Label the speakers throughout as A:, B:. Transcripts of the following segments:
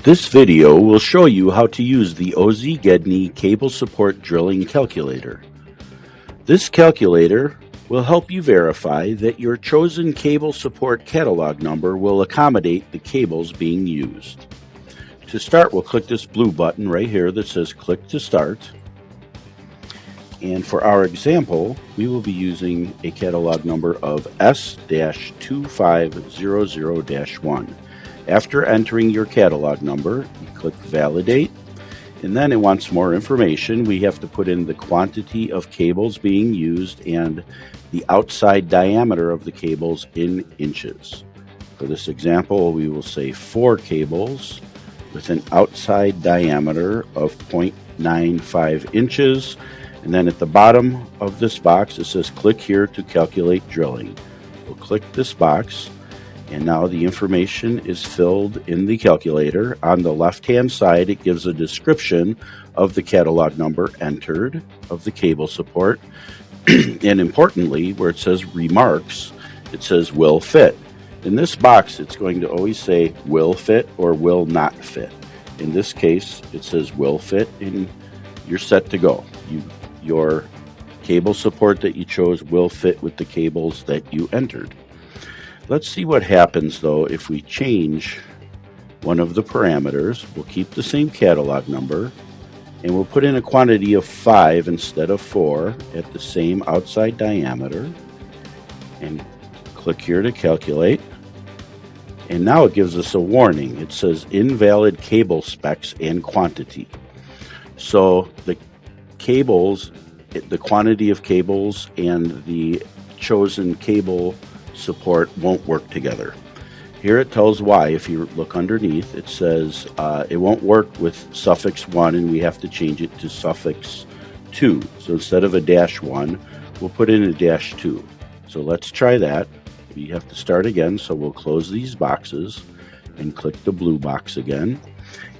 A: This video will show you how to use the Gedney Cable Support drilling calculator. This calculator will help you verify that your chosen cable support catalog number will accommodate the cables being used. To start, we'll click this blue button right here that says click to start. And for our example, we will be using a catalog number of S-2500-1. After entering your catalog number, you click Validate, and then it wants more information. We have to put in the quantity of cables being used and the outside diameter of the cables in inches. For this example, we will say 4 cables with an outside diameter of 0.95 inches. And then at the bottom of this box, it says click here to calculate drilling. We'll click this box. And now the information is filled in the calculator. On the left-hand side, it gives a description of the catalog number entered of the cable support. And importantly, where it says remarks, it says will fit. In this box, it's going to always say will fit or will not fit. In this case, it says will fit, and you're set to go. Your cable support that you chose will fit with the cables that you entered. Let's see what happens though if we change one of the parameters. We'll keep the same catalog number and we'll put in a quantity of 5 instead of 4 at the same outside diameter and click here to calculate. And now it gives us a warning. It says invalid cable specs and quantity. So the cables, the quantity of cables and the chosen cable support won't work together. Here it tells why. If you look underneath, it says it won't work with suffix 1 and we have to change it to suffix 2. So instead of a -1, we'll put in a -2. So let's try that. We have to start again, so we'll close these boxes and click the blue box again.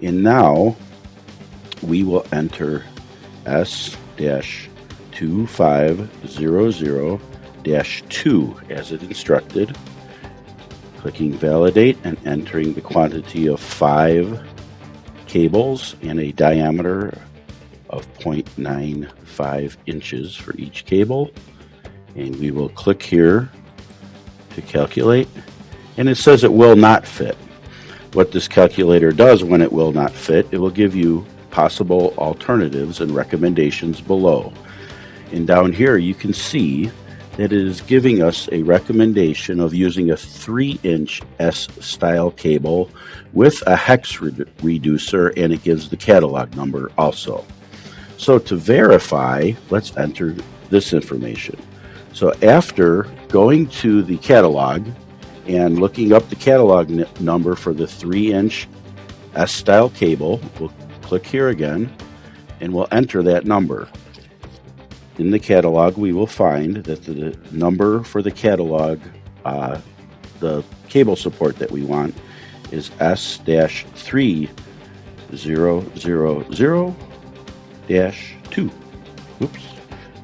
A: And now we will enter S-2500-2 as it instructed, clicking validate and entering the quantity of 5 cables and a diameter of 0.95 inches for each cable. And we will click here to calculate, and it says it will not fit. What this calculator does when it will not fit, it will give you possible alternatives and recommendations below. And down here you can see that it is giving us a recommendation of using a 3-inch S-style cable with a hex reducer, and it gives the catalog number also. So to verify, let's enter this information. So after going to the catalog and looking up the catalog number for the 3-inch S-style cable, we'll click here again and we'll enter that number. In the catalog, we will find that the number for the catalog, the cable support that we want, is S-3000-2.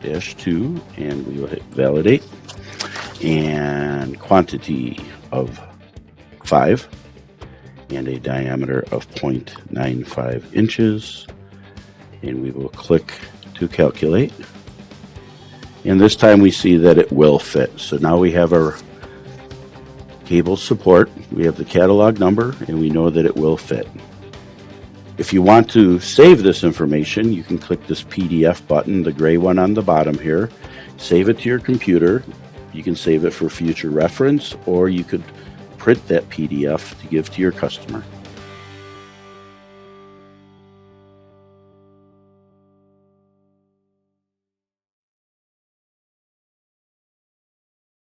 A: -2, and we will hit validate. And quantity of 5 and a diameter of 0.95 inches. And we will click to calculate. And this time we see that it will fit. So now we have our cable support, we have the catalog number, and we know that it will fit. If you want to save this information, you can click this PDF button, the gray one on the bottom here. Save it to your computer. You can save it for future reference, or you could print that PDF to give to your customer.